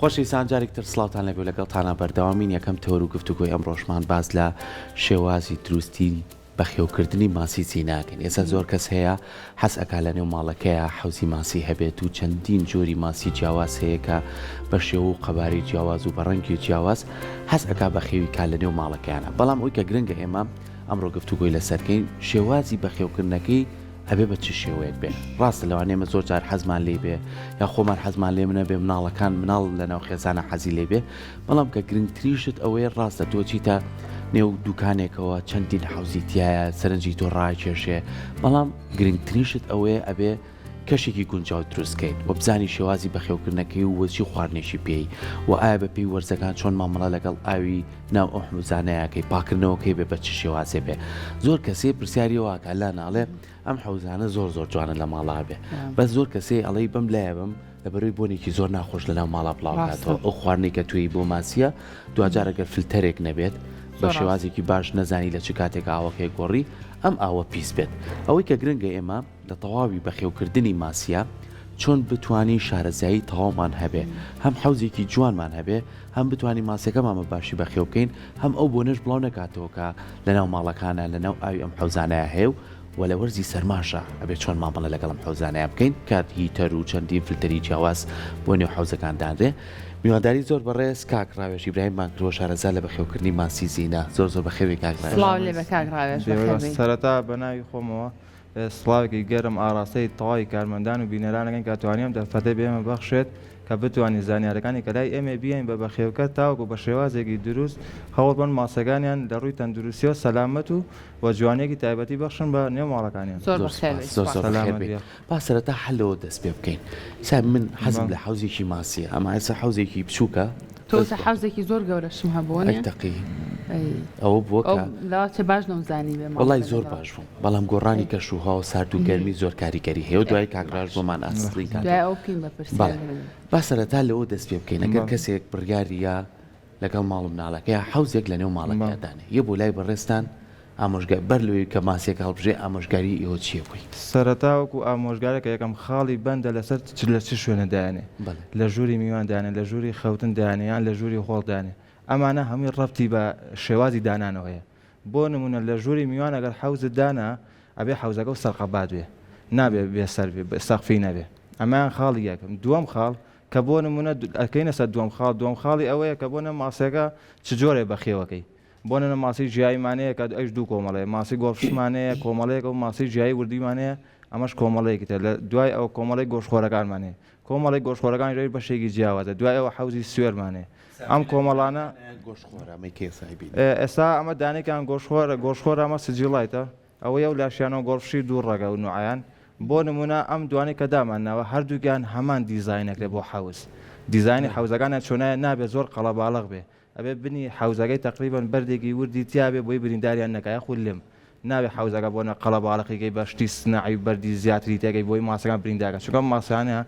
خۆشەویستان جارێکتر سڵاوتان لەبێ لەگەڵتانە بەردەوامین یەکەم تەوەر و گفتوگۆی ئەمڕۆژمان باز لە شێوازی دروستی بەخێوکردنی ماسی چیناکەین. ئێستا زۆر کەس هەیە حەز ئەکا لە نێو ماڵەکەیە حەوزی ماسی هەبێت و چەندین جۆری ماسی جیاواز هەیە کە بە شێوە و قەباری جیاواز و بە ڕەنگی جیاواز حەز ئەکا بەخێوی کا لە نێو ماڵەکەیانە. بەڵام ئەوی کە گرنگە ئێمە ئەمڕۆ گفتوگۆی لەسەرکەین شێوازی بەخێوکردنەکەی ئەبێ بە چ شێوەیەک بێ. ڕاستە لەوانێمە زۆر جار حەزمان لێ بێ یا خۆمان حەزمان لێ منە بێ مناڵەکان مناڵ لەناو خێزانە حەزی لێ بێ، بەڵام کە گرنگتریشت ئەوەیە ڕاستە تۆ چیتە نێو دوکانێکەوە چەندین حەوزیتیایە سەرنجی تۆ ڕاکێشێ، بەڵام گرنگتریشت ئەوەیە ئەبێ کەشێکی گونجاو دروستکەیت و بزانی شێوازی بەخێوکردنەکەی و وەچی خواردنێکی پێی و ئایا بە پێی وەرزەکان چۆن مامەڵە لەگەڵ ئاوی ناو ئەو حوزانەیەکەی پاکردنەوەکەی بێ بە چ شێوازێ بێ. زۆر کەسێ پرسیاریەوەکە لا ناڵێ ئەم حەوزانە زۆر جوانە لە ماڵا بێ، بەس زۆر کەسێ ئەڵەی بم لایە بم لەبەرەوەی بۆنێکی زۆر ناخۆش لەناو ماڵا بڵاوکاتەوە. ئەو خواردنی کە توی بۆ ماسیە دوجارەگەر فلتەرێک نەبێت بە شێوازێکی باش نەزانی لە چ کاتێک ئاوەکەی گۆڕی ئەم ئاوە پیس بێت. ئەوەی کە گرنگە ئێمە لە تەواوی بەخێوکردنی ماسیە چۆن بتوانین شارەزایی تەواومان هەبێ، هەم حەوزێکی جوانمان هەبێ، هەم بتوانین ماسیەکەمان باشی بەخێوکەین، هەم ئەو بۆنەش بڵاو نەکاتەوە کە لەناو ماڵەکانە لەناو ئاوی ئەم حەوزانەیە هەیە و لە وەرزی سەرماشە ئەبێت چۆن مامەڵە لەگەڵ ئەم حەوزانەیە بکەین کات هیتەر و چەندین فلتەری جیاواز بۆ نێو حەوزەکاندانرێ. میواداری زۆر بەڕێز کاک ڕاوێژ ئیبراهیم بانکرۆ شارەزا لە بەخێوکردنی ماسی زینە زۆر بەخێوی کاک ڕاوێژ. سەرەتا بە ناوی خۆمەوە سڵاوێکی گەرم ئاراستەی تەواوی کارمەندان و بینەرانەکەن کە توانیم دەرفەتەی بێمە بەخشێت کە بتوانین زانیارەکانی کە لای ئێمە بیاین بە بەخێوکە تاوەکو بە شێوازێکی دروست هەوڵ بن ماسەکانیان لە ڕووی تەندروستیەوە سەلامەت و جوانێکی تایبەتی بەخشن بە نێو ماڵەکانیان. با سەرەتا حلەوە دەست پێ بکەین. من حەزم لە حەوزێکی ماسیە، ئەمە ئێستا حەوزێکی بچووکە تۆ حەوزێکی زۆر گەورەشم هەبووە تەقی ئەوە بووە لاوە باش نەمزانی بێ وڵای زۆر باش بووم، بەڵام گۆڕانی کەشوها و سارد و گەرمی زۆر کاریگەری هەیە و دوای کاگراژ بۆمان ئاسڵی با سەرەتا لەوە دەست پێ بکەین ئەگەر کەسێک بڕیاریە لەگەڵ ماڵ مناڵەکەی حەوزێک لە نێو ماڵەکەدانێ یە بۆ لای بەڕێستان ئامۆژگار بەرلوی کە ماسیێک هەڵبژێ ئامۆژگاری ئێوە چیە بووی؟ سەرەتاوەکو ئامۆژگارێکە یەکەم خاڵی بەندە لەسەر لە چ شوێنەدانێ لە ژووری میواندانێ لە ژووری خەوتن دانیان لە ژووری هۆڵدانێ ئەمانە هەمووی ڕەبتی بە شێوازی دانانەوەیە. بۆ نمونە لە ژووری میوان ئەگەر حەوزت دانا ئەبێ حەوزەکە و سەرقەبات بێ نابێ بێسەر بێ سەقفی نەبێ. ئەمان خاڵی یەکەم. دووەم خاڵ کە بۆ نمونە ئەکەینە سەر دووەم خاڵی ئەوەیە کە بۆنە ماسیەکە چ جۆرێ بەخێوەکەی بۆنە ماسی ژیاییمانەیە کە ئەش دوو کۆمەڵەیە ماسی گۆڵفشمانەیە کۆمەڵەیەک و ماسی ژیایی وردیمانەیە ئەمەش کۆمەڵەیەکی تر لە دوای ئەو کۆمەڵی گۆشخۆرەکانمانەیە کۆمەڵی گۆشخۆرەکان ژێر بەشێکی جیاوازە دوای ئەوە حەوزی سوێرمانەیە. ئەم کۆمەڵانە ئێستا ئەمە دانێکیان گۆشخۆر ئەمە سجیڵایتە ئەوەیە و لاشیانەوە گۆڵفشی دوو ڕەگە و نوعیان. بۆ نمونە ئەم دوانێک کە دامانناوە هەردووگیان هەمان دیزاینەکرێ بۆ حەوز دیزایانی حەوزەکانە چۆنایە نابێت زۆر قەڵەباڵغ بێ ئەبێ بنی حەوزەکەی تقریبان بەردێکی وردی تیاابێ بۆی برینداریان نەکایە خولم ناوێ حەوزەکە بۆنە قەڵەباڵقیگەی بەشتی سنعی بەردی زیاتری تێگەی بۆی ماسەکان برینداکە چونکە ماسانە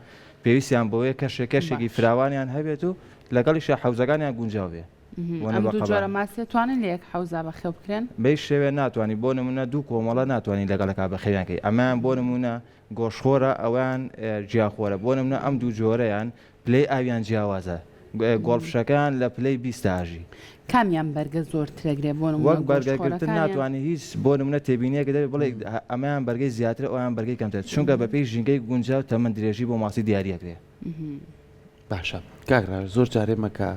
پێویستیان بۆیە کەشێکی فراوانیان هەبێت و لەگەڵیش حەوزەکانیان گونجاو بێ. جۆرە ماسیێتوانن لە یەک حەوزا بەخێو بکرێن بەی شێوێ ناتوانانی بۆ نمونە دوو کۆمەڵە ناتوانین لەگەڵەکە بەخێویانکەی ئەمان بۆ نمونە گۆشخۆرە ئەویان جیاخۆرە بۆ نمونە ئەم دوو جۆرەیان پلەی ئاویان جیاوازە گۆڵفشەکان لە پلەی 20 ئاژی کامیان بەرگە زۆر ترەگرێ بۆ وەک بەرگەگرتن ناتوانانی هیچ بۆ نمونە تێبینیەکە دەبێت بڵێ ئەمایان بەرگەی زیاتر ئەویان بەرگەی کەمتر چونکە بەپێی ژینگەی گونجاو تەمەند درێژی بۆ ماسی دیاریەکرێ. باشە کاگرا زۆر جارێمەکە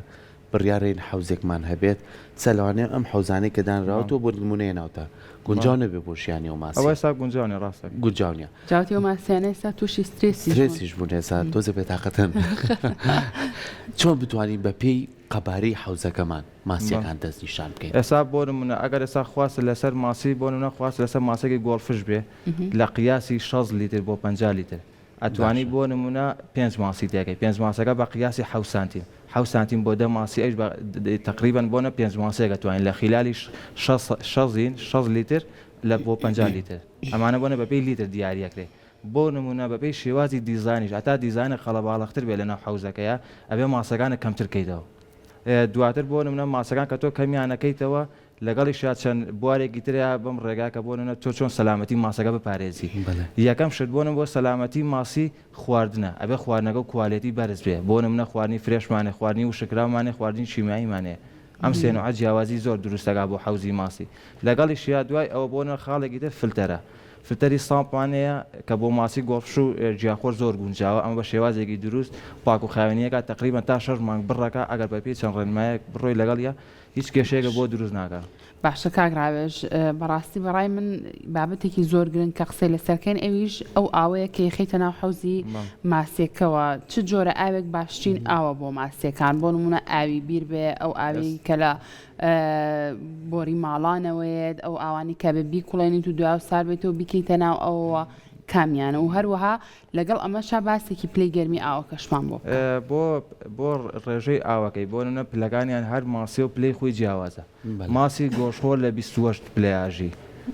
بڕیارین حەوزێکمان هەبێت سەلوانێ ئەم حەوزانەی کە دانراوەوە بۆ نمونەیە ناوتە گونجاو نەبێ بۆ شیانی و ماسی ئەوە ئێستا گونجاونێ ڕاستە گونجاونیە جاوتی و ماسیانە ئێستا تووشی سترێسیش بوون ئێستا تۆزە بێتاقەتن چۆن بتوانین بە پێی قەبارەی حەوزەکەمان ماسیەکان دەست نیشان بکەین. ئێستا بۆ نمونە ئەگەر ئێستا خواست لەسەر ماسی بۆ نمونە خواست لەسەر ماسێکی گۆڵفش بێ لە قیاسی 6 لیتر بۆ 50 لیتر ئەتوانی بۆ نمونە 5 ماسی تێکەی 5 ماسەکە بە قیاسی 7 سانتیم 7 سانتیم بۆ 10 ماسی ئەش تقریبان بۆنە 5 ماسەیەکە توانین لە خلالی 6 لیتر لە بۆ 50 لیتر ئەمانە بۆنە بەپێی لیتر دیاریەکرێ. بۆ نمونە بەپێی شێوازی دیزانیش ئەتا دیزانە قەڵەباڵەختر بێ لەناو حەوزەکەیە ئەبێ ماسەکانە کەمتر کەیتەوە. دواتر بۆ نمونە ماسەکان کە تۆ کەمیانەکەیتەوە لەگەڵی شاد چەند بوارێکی تریا بەم ڕێگا کە بۆنە تۆ چۆن سەلامەتی ماسەکە بپارێزی یەکەم شت بۆنم بۆ سەلامەتی ماسی خواردنە ئەبێ خواردنەکە و کوالێتی بەرز بێ بۆ نمونە خواردنی فرێشمانێ خواردنی و شکراومانێ خواردنی شیماییمانێ ئەم سێنوع جیاوازی زۆر دروستەکە بۆ حوزی ماسی لەگەڵی شیا دوای ئەوە بۆنە خاڵێکی تر فلتەرە فلتەری سامپانەیە کە بۆ ماسی گۆڕش و گیاخۆر زۆر گونجاوە ئەمە بە شێوازێکی دروست پاک و خاوێنیەکە تقریبا تا 6 مانگ بڕەکە ئەگەر بە پێی چەند ڕێنمایەک بڕۆی لەگەڵە هیچ کێشەیەکە بۆ دروست ناکات. باشە کاگراوێژ بەڕاستی بەڕای من بابەتێکی زۆر گرنگ کە قسەی لەسەرکەین ئەویش ئەو ئاوەیە کە یخیتە ناو حوزی ماسیەکەوە چ جۆرە ئاوێک باشترین ئاوە بۆ ماسیەکان بۆ نمونە ئاوی بیر بێ ئەو ئاوی کە لە بۆری ماڵانەوەیت ئەو ئاوانی کە بە بیکوڵێنیت و دوای سار بێتەوە بیکەیتە ناو ئەوە کامیانە و هەروەها لەگەڵ ئەمەشا باسێکی پلەی گەرمی ئاوەکەشمان بۆ ڕێژەی ئاوەکەی بۆ نە پلەکانیان هەر ماسی و پلەی خۆی جیاوازە ماسی گۆشخۆر لە 28 پلەیاژی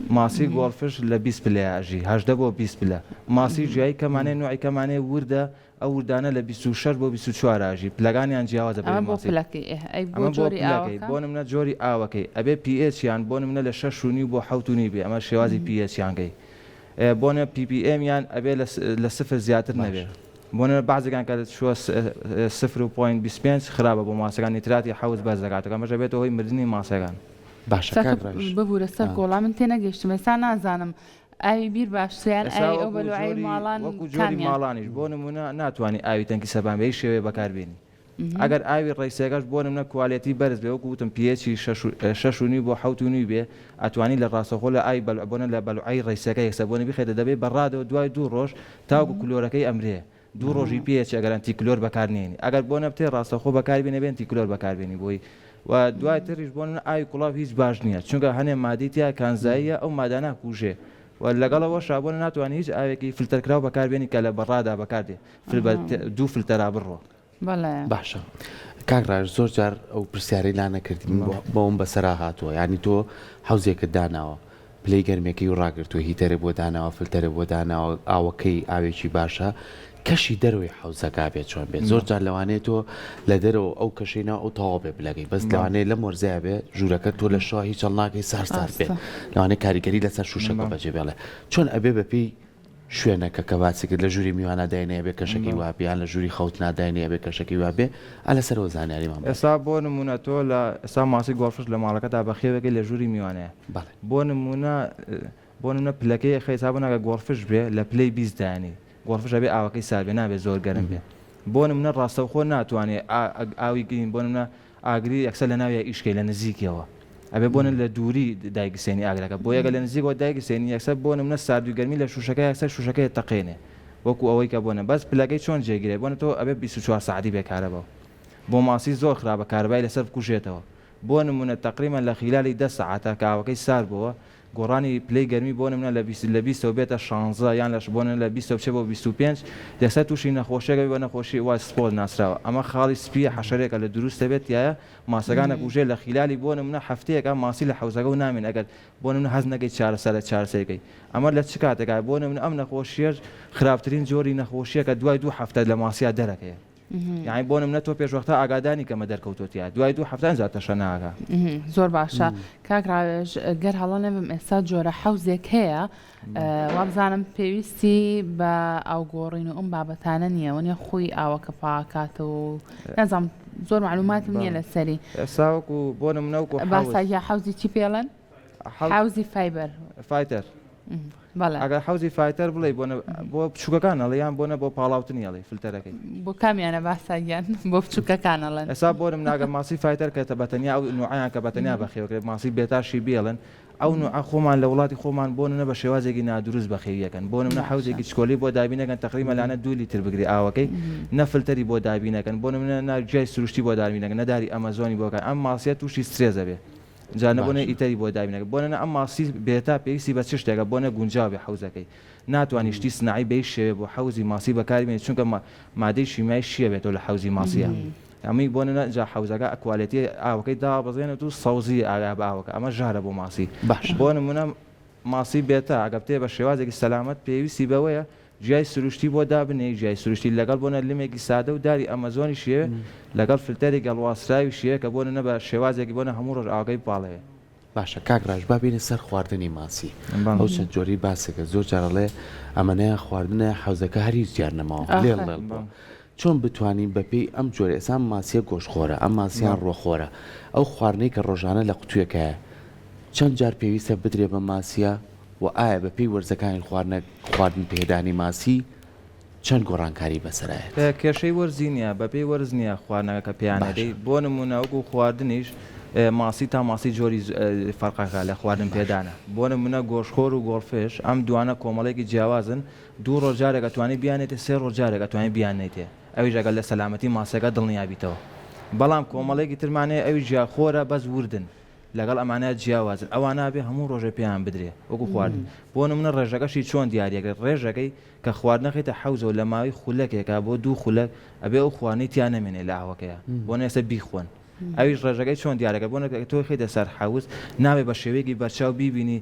ماسی گۆڵفش لە 20 پلەیاژی 18 بۆ 20 پلە ماسی ژیایی کەمانێ نوعی کەمانێ وردە ئەو وردانە لە 26 بۆ 24 ئاژی پلەکانیان جیاوازە بۆ نمونە جۆری ئاوەکەی ئەبێ PH-یان بۆ نمونە لە 6.5 بۆ 7.5 بێ ئەمە شێوازی PH-یانگەی بۆنە PPM یان ئەبێ لە سفر زیاتر نەبێت بۆنە بازەکان کە شووە 0.25 خراپە بۆ ماسەکان نیتراتی حوز بەرز دەکاتەکە مەژە بێتەوە هۆی مردنی ماسەکان باشە ببوورە سەر گۆڵا من تێ نەگەشتم ێستا نازانم ئاوی بیر باشتیان ئاوی ئەو بەلوعی ماڵان وەکو جۆری ماڵانیش بۆ نمونە ناتوانانی ئاوی تەنکی سەبان بێ شێوێ بەکاربێنی ئەگەر ئاوی ڕێسێکەش بۆ نمونە کوالێتی بەرز بێ وەکو وتم پێچی 6.5 بۆ 7.5 بێ ئەتوانی لە ڕاستەخۆ لە ئای بەلعبوونە لە بەلوعی ڕێسەکە یەکسەبوونە بخێتە دەبێ بەڕادەوە دوای 2 ڕۆژ تاوکو کلۆرەکەی ئەمرێ 2 ڕۆژی پێچ ئەگەر ئەنتیکلۆر بەکارنێنی ئەگەر بۆ نەبتێ ڕاستەخۆ بەکاربێنە بێ ئەنتیکلۆر بەکاربێنی بۆی و دوای تریش بۆ ئاوی کوڵاو هیچ باش نییە چونکە هەنێ مادیتیا کانزاییە ئەو مادانە کوژێ و لەگەڵەوە شابۆنە ناتوانانی هیچ ئاوێکی فلتەرکراو بەکاربێنی کە لە بەڕادا بەکاردێ دوو فلتەرا بڕۆ باشە کاکڕاش زۆر جار ئەو پرسیارەی لا نەکردین بەوم بەسەرا هاتووە ینی تۆ حوزێکت داناوە پلەی گەرمێکی و ڕاگرتووە هیتەرە بۆ داناوە فلتەرە بۆ داناوە ئاوەکەی ئاوێکی باشە کەشی دەروی حوزەکە بێت چۆن بێت زۆر جار لەوانێت تۆ لە دەرەوە ئەو کەشینا ئەو تەواو بێ بلەگەی بەس لەوانەیە لە مۆرزای بێ ژوورەکە تۆ لە شۆ هیچ ناکەی سارسار بێت لەوانەیە کاریگەری لەسەر شوشەکە بەجێ بێڵێ چۆن ئەبێ بەپی شوێنەکە کە باچێکرد لە ژووری میوانە داینەیە بێ کەشەکەی وابیان لە ژووری خەوت ناداینەیە بێ کەشەکەی وابێ لەسەرەوە زانیاریمان ئێستا بۆ نمونە تۆ لە ئێستا ماسی گۆڵفش لە ماڵەکەدا بەخێوەکەی لە ژووری میوانەیە بۆ نمونە پلەکەی خەیسا بۆ ناگە گۆڵفش بێ لە پلەی 20 دانی گۆڵفش ئەبێ ئاوەکەی سابێ نابێت زۆر گەرم بێ بۆ نمونە ڕاستەوخۆ ناتوانێت ئاوی گرین بۆ نمونە ئاگری یەکسەر لە ناوی ئیشکەی لە نزیکەوە ئەبێ بۆنە لە دووری دایگسێنی ئاگرەکە بۆ یەگە لە نزیکەوە دایگسێنی یەکسەر بۆ نمونە ساردوی گەرمی لە شوشەکە یەکسەر شوشەکەی تەقێنێ وەکو ئەوەی کە بۆنە بەس پلەکەی چۆن جێگیرێ بۆنە تۆ ئەبێ 24 ساعتی بێکارەبەوە بۆ ماسی زۆر خراپە کاربای لەسەر بکوژێتەوە بۆ نمونە تقریبا لە خلالی 10 ساعتە کاوەکەی سار بووە گۆڕانی پلەی گەرمی بۆ نمونە لە 20 بێتە 16 یان لەش بۆنە لە 20 بۆ 25 دەسەر تووشی نەخۆشیەکە بە نەخۆشی وای سپۆل ناسراوە ئەمە خاڵی سپیە حەشەرێکە لە دروستە بێت یایە ماسەکانە کوژێ لە خلالی بۆ نمونە هەفتەیەکە ماسی لە حوزەکە و نامێن ئەگەر بۆ نمونە هەز نەکەی چارەسەر چارەسەرەکەی ئەمە لە چ کاتێکە بۆ نمونە ئەم نەخۆشیەش خراپترین جۆری نەخۆشیە کە دوای 2 هەفتە لە ماسییا دەرەکەیە یعنی بۆ نمونە تۆ پێشوەختە ئاگادانی کەمە دەرکەوتوتیە دوای 2 هەفتە زیاترشە ناگا زۆر باشە کاکراوێژ گەر هەڵە نەبم ئێستا جۆرە حوزێک هەیە وابزانم پێویستی بە ئاوگۆڕین و ئەم بابەتانە نییە وەنیە خۆی ئاوەکە پاکاتە و نەزانم زۆر معلوماتم نییە لەسەری ئێستاوەکو بۆ نمونەوەکو باسایە حوزی چی پێڵێن حوزی فایبەر فایتەر ئەگەر حوزی فایتەر بڵێ بۆ بچووکەکان ئەڵێیان بۆنە بۆ پاڵاوتنی ئەڵێ فلتەرەکەی بۆ کامیانە باساییان بۆ بچووکەکانەڵێن ئێستا بۆرم ناگە ماسی فایتەر کە بەتەنیا ئەو نوعیان کە بەتەنیا بەخێوەکرێت ماسی بێتاشی بێڵن ئەو نوع خۆمان لە وڵاتی خۆمان بۆ نە بە شێوازێکی نادروست بەخێویەکەن بۆ نمونە حوزێکی چکۆلی بۆ دابینەکەن تقریبا لانە 2 لیتر بگری ئاوەکەی نەفلتەری بۆ دابینەکەن بۆ نمونە ناجای سروشتی بۆ دابینەکەن نەداری ئەمەزۆنی بۆکەن ئەم ماسیە تووشی سترێزە بێ جانەبوونە ئیتەری بۆ دابینەکە بۆنە ئەم ماسی بێتا پێویستی بە چ شتێکە بۆنە گونجاوی حوزەکەی ناتوانانی شتی سنایی بێ شێوێ بۆ حوزی ماسی بەکاربێنێت چونکە مادەی شیمای شیە بێتەوە لە حوزی ماسیە ئەمەی بۆ نەجا حوزەکە ئەکوالێتی ئاوەکەی دابەزێنێت و سەوزی ئاگا بە ئاوەکە ئەمە ژارە بۆ ماسی بۆ نمونە ماسی بێتە ئەگە بتێ بە شێوازێکی سەلامەت پێویستی بەوەیە جیای سروشتی بۆ دابنێ جیای سروشتی لەگەڵ بۆنە لمێکی سادە و داری ئەمەزۆنی شێوێ لەگەڵ فلتەری گەڵواسراوی شیە کە بۆ نە بە شێوازێکی بۆنە هەموو ڕۆژ ئاگەی باڵەیە باشە کاکراژ با بینە سەر خواردنی ماسی ئەو چەند جۆری باسێکە زۆر جارەڵێ ئەمەنەیە خواردنە حوزەکە هەریز جار نەماوە لێڵ چۆن بتوانین بەپێی ئەم جۆرە ئێسا ماسیە گۆشخۆرە ئەم ماسییان ڕۆخۆرە ئەو خواردنەی کە ڕۆژانە لە قوتوویەکەیە چەند جار پێویستە بدرێ بە ماسیە و ئایا بەپێی وەرزەکانی خواردن پێدانی ماسی چەند گۆڕانکاری بەسەرایەت کێشەی وەرزی نیە بەپێی وەرز نییە خواردنەکە کە پیانەکەی بۆ نمونەوەکو خواردنیش ماسی تا ماسی جۆری فەرقەکە لە خواردن پێدانە بۆ نمونە گۆشخۆر و گۆڵفێش ئەم دوانە کۆمەڵێکی جیاوازن 2 ڕۆژارێک توانی بیانێتە 3 ڕۆژارێک توانی بیانێتێ ئەویش ئەگەر لە سەلامەتی ماسەکە دڵنیابیتەوە بەڵام کۆمەڵێکی ترمانەیە ئەوی جیاخۆرە بەس وردن لەگەڵ ئەمانە جیاوازن ئەوانە بێ هەموو ڕۆژە پێیان بدرێ وەکو خواردن بۆ نمونە ڕێژەکەشی چۆن دیارەکە ڕێژەکەی کە خواردنەکەیتە حەوزە و لە ماوەی خولەکێکا بۆ 2 خولەک ئەبێ ئەو خواردنی تیان نەمێنێ لە ئاوەکەیە بۆ نێسە بیخۆن ئەویش ڕێژەکەی چۆن دیارەکە بۆ نەکە تۆ خێتە سەر حەوز ناوێ بە شێوەیەکی بەرچاو بیبینی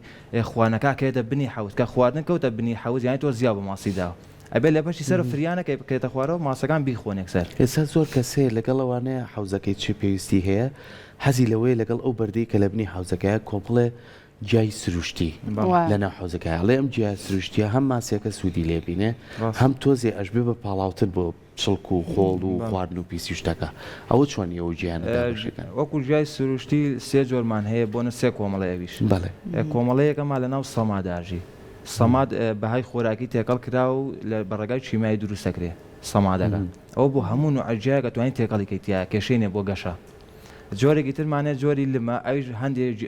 خواردنەکە کێتە بنی حەوز کە خواردن کەوتە بنی حەوز یانی تۆ زیاد بە ماسی داوە ئەبێ لە بەشی سەر فریانەکە بکرێتە خوارەوە ماسەکان بیخۆن یەکسەر ئێستا زۆر کەسێ لەگەڵەوانەیە حوزەکەی چی پێویستی هەیە حەزی لەوەی لەگەڵ ئەو بەردەی کە لە بنی حوزەکەیە کۆمپڵێ جای سروشتی لەناو حوزەکە هەڵێ ئەم جیای سروشتیە هەم ماسیەکە سوودی لێبینێ هەم تۆزێ ئەشبێ بە پاڵاوتر بۆ چڵک و خۆڵ و خواردن و پیسی شتەکە ئەوە چۆنی ئەو گیانەکەن وەکو جای سروشتی 3 جۆرمان هەیە بۆنە 3 کۆمەڵە ئەویش کۆمەڵەیەکەما لەناو سەماداژی سەماد بەهای خۆراکی تێکەڵ کرا و لە بەڕێگای چیمایی دروستەکرێ سەمادەکە ئەو بۆ هەموو نوعجیایە کە توانین تێکەڵیکەیتیە کێشەینێ بۆ گەشە جۆرێکی ترمانێت جۆری لمە ئەویش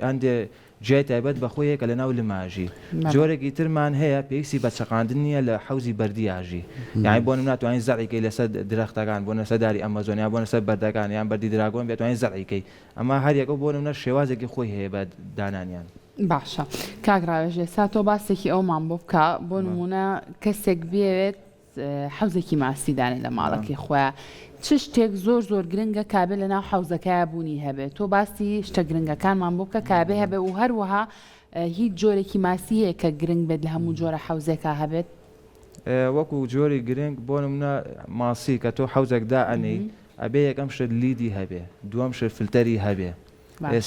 هەندێ جای تایبەت بەخۆیە کە لە ناو لماژی جۆرێکی ترمان هەیە پێویستی بە چەقاندن نییە لە حوزی بەردیاژی یعنی بۆ ناتوانین زەعیکەی لەسەر درەختەکان بۆ نەسەداری ئەمەزۆنیا بۆ نەسەر بەردەکان یان بەردی دراگۆن بێتوانین زەعیکەی ئەمە هەریەکە بۆ نمونە شێوازێکی خۆی هەیە بە دانانیان باشە کاگراوێژ ئێستا تۆ باسێکی ئەومان بۆ بکە بۆ نمونە کەسێک بێوێت حوزێکی ماسی دانێ لە ماڵەکەی خۆیان چ شتێک زۆر گرنگە کابێ لەناو حوزەکەی بوونی هەبێت تۆ باسی شتە گرنگەکانمان بۆ بکە کابێ هەبێ و هەروەها هیچ جۆرێکی ماسیەیە کە گرنگ بێت لە هەموو جۆرە حوزێکە هەبێت وەکو جۆری گرنگ بۆ نمونە ماسی کە تۆ حوزێکدا ئەنەی ئەبێ یەکەم شت لیدی هەبێ دووەم شت فلتەری هەبێ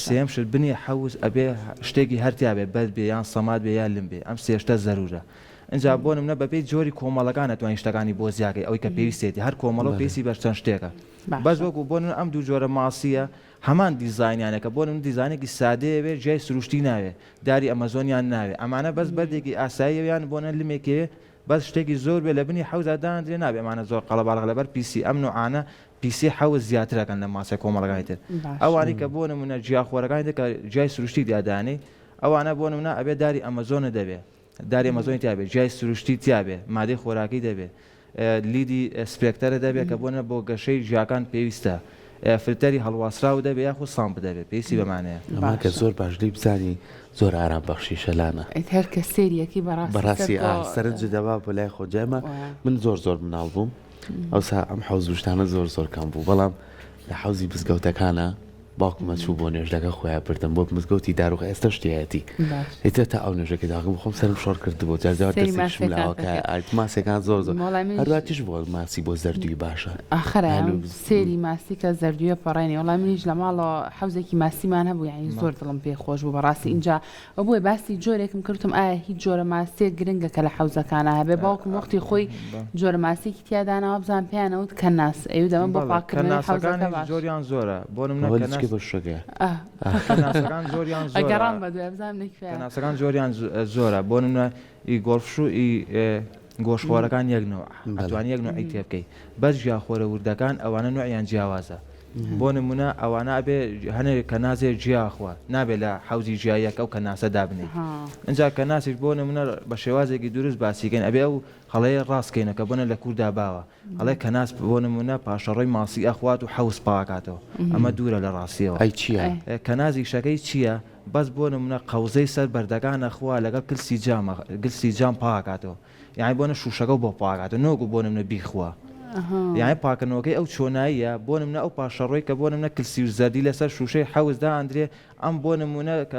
سێم شت بنی حوز ئەبێ شتێکی هەرتیا بێ بەد بێ یان سەماد بێ یان لم بێ ئەم سێشتە زەرورە اینجا بۆ نمونە بەپێی جۆری کۆمەڵەکان توانین شتەکانی بۆ زیاکەی ئەوەی کە پێویستێتی هەر کۆمەڵە پێویستی بە چەند شتێکە بەس وەکو بۆ نمونە ئەم دوو جۆرە ماسیە هەمان دیزاینیانەکە بۆ نمونە دیزانێکی سادەیە بێ جای سروشتی ناوێ داری ئەمەزۆنیان ناوێ ئەمانە بەس بەردێکی ئاساییەویان بۆنە لمێکێ بەس شتێکی زۆر بێ لە بنی حوزە دانرێ نابێ ئەمانە زۆر قەڵەباڵغ لەبەر پیسی ئەم نوعانە پیسی حوز زیاترەکەن لە ماسە کۆمەڵەکانی تر ئەوانی کە بۆ نمونە جیاخۆرەکانی تر کە جای سروشتی دیادانێ ئەوانە بۆ نمونە ئەبێ داری ئەمەزۆنە دەبێ داری ئەمەزۆنی تیابێ جای سروشتی تیابێ مادەی خۆراکی دەبێ لیدی سپێکتەرە دەبێت کە بۆنە بۆ گەشەی ژیاکان پێویستە فلتەری هەڵواسراو دەبێت یاخۆ سامپ دەبێت پێویستی بەمانەیە ئەمە کە زۆر باشلی بزانی زۆر ئارام بەخشی شەلانە هەر کە سێریەکی بەڕاستی سەرنج دەبا بۆ لای خۆجێمە من زۆر مناڵ بووم ئەوسا ئەم حەوزشتانە زۆر کەم بوو بەڵام لە حەوزی بزگەوتەکانە باوکمە چوو بۆ نوێژلەکە خۆیان بردم بۆ مزگەوتی داروغ ئێستا شتێتی هیتر تا ئەو نوێژەکە داغم بخۆم سرم شۆڕ کرد بۆ جارجار دەستێکشم لاوەکە ماسێکان زۆر هەرواتیش بۆ ماسی بۆ زەردوی باشە ئاخرە سێری ماسی کە زەردویە پەڕێنی وڵای منیش لە ماڵەوە حەوزێکی ماسیمان هەبوو یعنی زۆر دڵم پێ خۆش بوو بەڕاستی اینجا ئەو بۆی باسی جۆرێکم کردم ئایا هیچ جۆرە ماسیەک گرنگە کە لە حەوزەکانە هەبێ باوکم وەختی خۆی جۆرە ماسیەکی تیادانەوە بزان پێیانەوت کەناس ئەو دەمە بۆ پاکردنی حەوزەکە باش زۆریان زۆرە بۆ نمونە بەشەکە کەناسەکان زۆریان زۆرە ئەگەڕام بە دوێ بزانم نەکوێ کەناسەکان زۆریان زۆرە بۆ نمونە ئی گۆڵفش و ئی گۆشخۆرەکان یەکنەوە ئەتوانی یەک نوعی تێ بکەیت بەس ژیاخۆرە وردەکان ئەوانە نوعیان جیاوازە بۆ نمونە ئەوانە ئەبێ هەنێک کەنازێ جیاخوا نابێت لە حەوزی ژیاییەکە ئەو کەناسە دابنێ ئەنجا کەناسیش بۆ نمونە بە شێوازێکی دروست باسیکەین ئەبێ ئەو هەڵەیە ڕاستکەینەکە بۆنە لە کووردا باوە هەڵێ کەناس بۆ نمونە پاشەڕۆی ماسی ئەخوات و حەوز پاکاتەوە ئەمە دوورە لە ڕاستیەوە ئەی چییە؟ کەنازی شەکەی چییە؟ بەس بۆ نمونە قەوزەی سەر بەردەکانە خوا لەگەڵ گلسی جام پاکاتەوە یعنی بۆنە شوشەکە بۆ پاکاتەوە نۆگو بۆ نمونە بیخوا یعنی پاکردنەوەکەی ئەو چۆناییە بۆ نمونە ئەو پاشەڕۆی کە بۆ نمونە کلسی و زەردی لەسەر شوشەی حەوزدا ئەندرێ ئەم بۆ نمونە کە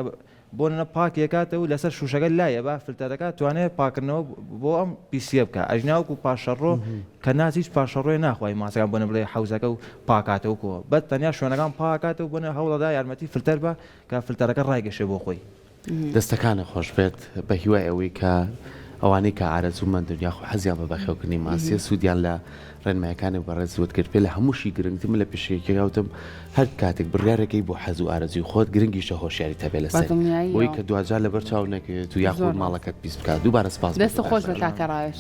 بۆ نە پاکێکاتەوە لەسەر شوشەکە لایە با فلتەرەکە توانێت پاکردنەوە بۆ ئەم پیسە بکە ئەژناوکو پاشەڕۆ کە نازیش پاشەڕۆی ناخوای ماسەکان بۆنە بڵێ حوزەکە و پاکاتەوە کۆ بەت تەنیا شوێنەکان پاکاتەوە بۆنە هەوڵەدا یارمەتی فلتەر بە کە فلتەرەکە ڕایگەشێ بۆ خۆی دەستەکانە خۆش بێت بە هیوای ئەوەی کە ئەوانەی کە ئارەزوومەند دنیا خۆ حەزیان بە بەخێوکردنی ماسیە سوودیان لە ڕێنمایەکانی بەڕێزوت کرد پێ لە هەمووشی گرنگتم لە پێشەکەوتم هەر کاتێک بڕیارەکەی بۆ حەز و ئارەزوی خۆت گرنگیشە هۆشیاری تەبێ لەسەر بۆی کە دوجار لەبەر چاو نەکەوێت و یاخود ماڵەکەت پیس بکات دووبارە سپاس دەست خۆش بە کاکەڕاوێش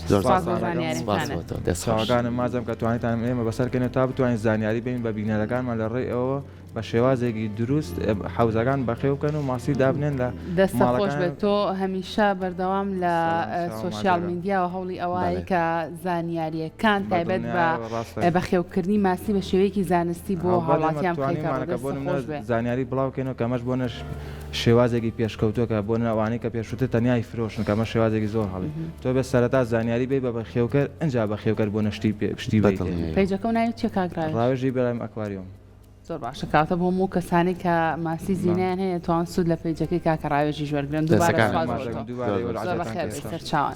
دەسەواگانم مازم کە توانیتان ئێمە بەسەرکەنێت تا بتوانین زانیاری بین بە بینەرەکانمان لە ڕێی ئەوە بە شێوازێکی دروست حوزەکان بەخێو بکەن و ماسی دابنێن لە دەستە خۆش بێت تۆ هەمیشە بەردەوام لە سوۆسیال میدیا و هەوڵی ئەوەیە کە زانیاریەکان تایبەت بە بەخێوکردنی ماسی بە شێوەیەکی زانستی بۆ هاوڵاتیان بکەیتەوە زانیاری بڵاوکەنەوە کەمەش بۆ نەش شێوازێکی پێشکەوتۆکە بۆ ناوانەی کە پێشوتە تەنیای فرۆشن کەمە شێوازێکی زۆر هەڵی تۆ بێ سەرەتا زانیاری بێ بە بەخێوکەر ئەنجا بەخێوکەر بۆ نەشتی پشتی پێیجەکە و ناوێت چێ کاگرای ڕاوێژی بەلایم ئەکواریۆم زۆر باشە کاتە بۆ هەموو کەسانی کە ماسی زینیان هەیە توان سوود لە پێیجەکەی کاکەڕاوێژی ژوەرگرن دووبارە دووبارە چاوان